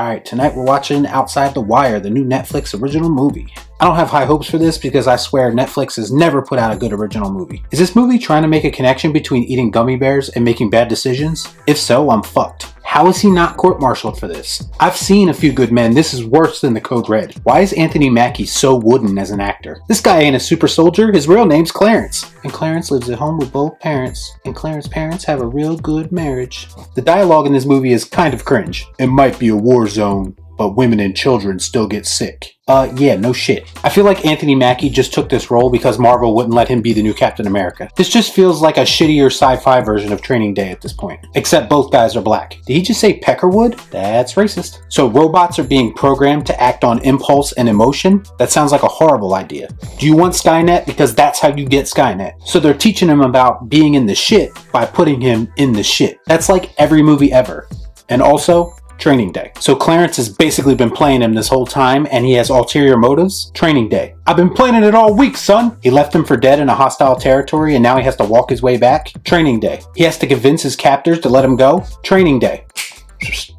Alright, tonight we're watching Outside the Wire, the new Netflix original movie. I don't have high hopes for this because I swear Netflix has never put out a good original movie. Is this movie trying to make a connection between eating gummy bears and making bad decisions? If so, I'm fucked. How is he not court-martialed for this? I've seen A Few Good Men. This is worse than the Code Red. Why is Anthony Mackie so wooden as an actor? This guy ain't a super soldier. His real name's Clarence. And Clarence lives at home with both parents. And Clarence's parents have a real good marriage. The dialogue in this movie is kind of cringe. It might be a war zone, but women and children still get sick. Yeah, no shit. I feel like Anthony Mackie just took this role because Marvel wouldn't let him be the new Captain America. This just feels like a shittier sci-fi version of Training Day at this point. Except both guys are black. Did he just say Peckerwood? That's racist. So robots are being programmed to act on impulse and emotion? That sounds like a horrible idea. Do you want Skynet? Because that's how you get Skynet. So they're teaching him about being in the shit by putting him in the shit. That's like every movie ever. And also, Training Day. So Clarence has basically been playing him this whole time and he has ulterior motives? Training Day. I've been planning it all week, son! He left him for dead in a hostile territory and now he has to walk his way back? Training Day. He has to convince his captors to let him go? Training Day.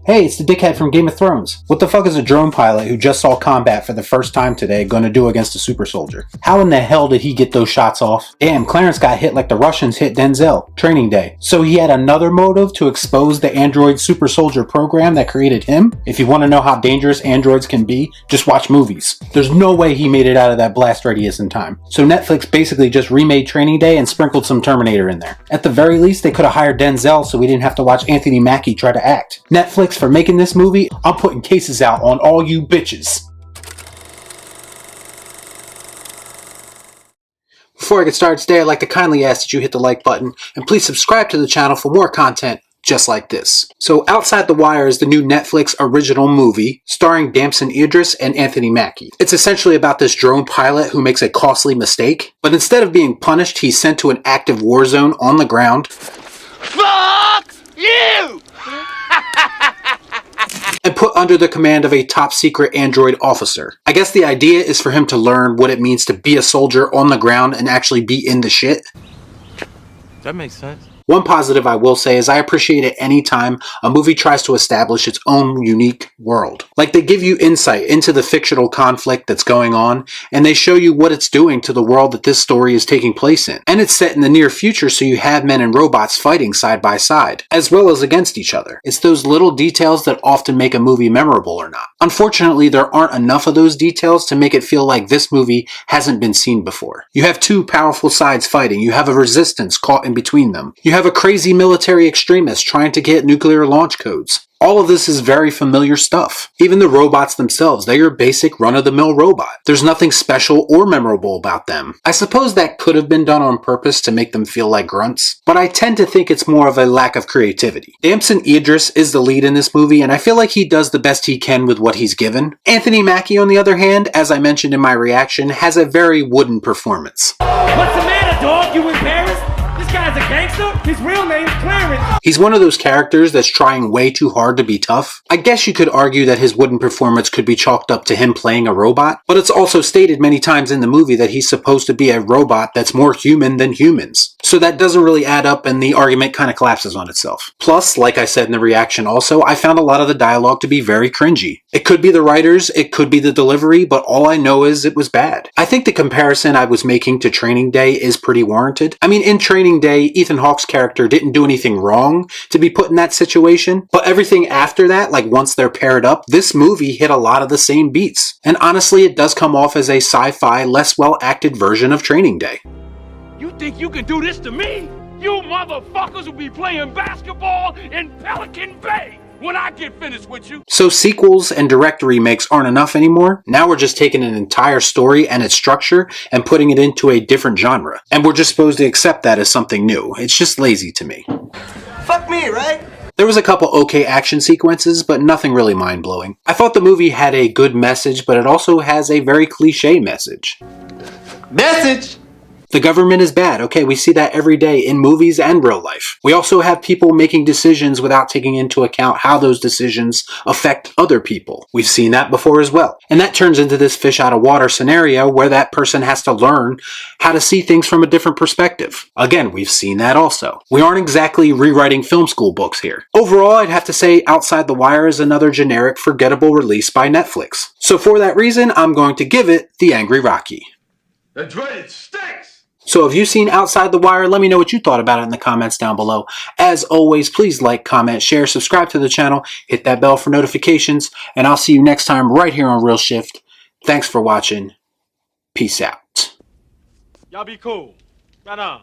Hey, it's the dickhead from Game of Thrones. What the fuck is a drone pilot who just saw combat for the first time today gonna do against a super soldier? How in the hell did he get those shots off? Damn, Clarence got hit like the Russians hit Denzel. Training Day. So he had another motive to expose the android super soldier program that created him? If you want to know how dangerous androids can be, just watch movies. There's no way he made it out of that blast radius in time. So Netflix basically just remade Training Day and sprinkled some Terminator in there. At the very least, they could have hired Denzel so we didn't have to watch Anthony Mackie try to act. Netflix, for making this movie, I'm putting cases out on all you bitches. Before I get started today, I'd like to kindly ask that you hit the like button and please subscribe to the channel for more content just like this. So Outside the Wire is the new Netflix original movie starring Damson Idris and Anthony Mackie. It's essentially about this drone pilot who makes a costly mistake, but instead of being punished, he's sent to an active war zone on the ground. Fuck you! And put under the command of a top secret android officer. I guess the idea is for him to learn what it means to be a soldier on the ground and actually be in the shit. That makes sense. One positive I will say is I appreciate it any time a movie tries to establish its own unique world. Like they give you insight into the fictional conflict that's going on, and they show you what it's doing to the world that this story is taking place in. And it's set in the near future, so you have men and robots fighting side by side, as well as against each other. It's those little details that often make a movie memorable or not. Unfortunately, there aren't enough of those details to make it feel like this movie hasn't been seen before. You have two powerful sides fighting, you have a resistance caught in between them. You have a crazy military extremist trying to get nuclear launch codes. All of this is very familiar stuff. Even the robots themselves, they are basic run-of-the-mill robot. There's nothing special or memorable about them. I suppose that could have been done on purpose to make them feel like grunts, but I tend to think it's more of a lack of creativity. Damson Idris is the lead in this movie, and I feel like he does the best he can with what he's given. Anthony Mackie, on the other hand, as I mentioned in my reaction, has a very wooden performance. What's the matter, dog? You embarrassed? This guy's a gangster? His real name's Clarence. He's one of those characters that's trying way too hard to be tough. I guess you could argue that his wooden performance could be chalked up to him playing a robot, but it's also stated many times in the movie that he's supposed to be a robot that's more human than humans. So that doesn't really add up and the argument kind of collapses on itself. Plus, like I said in the reaction also, I found a lot of the dialogue to be very cringy. It could be the writers, it could be the delivery, but all I know is it was bad. I think the comparison I was making to Training Day is pretty warranted. I mean, in Training Day, Ethan Hawke's character didn't do anything wrong to be put in that situation, but everything after that, like once they're paired up, this movie hit a lot of the same beats. And honestly, it does come off as a sci-fi, less well-acted version of Training Day. You think you can do this to me? You motherfuckers will be playing basketball in Pelican Bay when I get finished with you. So sequels and direct remakes aren't enough anymore. Now we're just taking an entire story and its structure and putting it into a different genre. And we're just supposed to accept that as something new. It's just lazy to me. Fuck me, right? There was a couple okay action sequences, but nothing really mind-blowing. I thought the movie had a good message, but it also has a very cliche message. Message! The government is bad. Okay, we see that every day in movies and real life. We also have people making decisions without taking into account how those decisions affect other people. We've seen that before as well. And that turns into this fish out of water scenario where that person has to learn how to see things from a different perspective. Again, we've seen that also. We aren't exactly rewriting film school books here. Overall, I'd have to say Outside the Wire is another generic, forgettable release by Netflix. So for that reason, I'm going to give it the Angry Rocky. The dreaded stinks! So have you seen Outside the Wire? Let me know what you thought about it in the comments down below. As always, please like, comment, share, subscribe to the channel, hit that bell for notifications, and I'll see you next time right here on Real Shift. Thanks for watching. Peace out. Y'all be cool. Right on.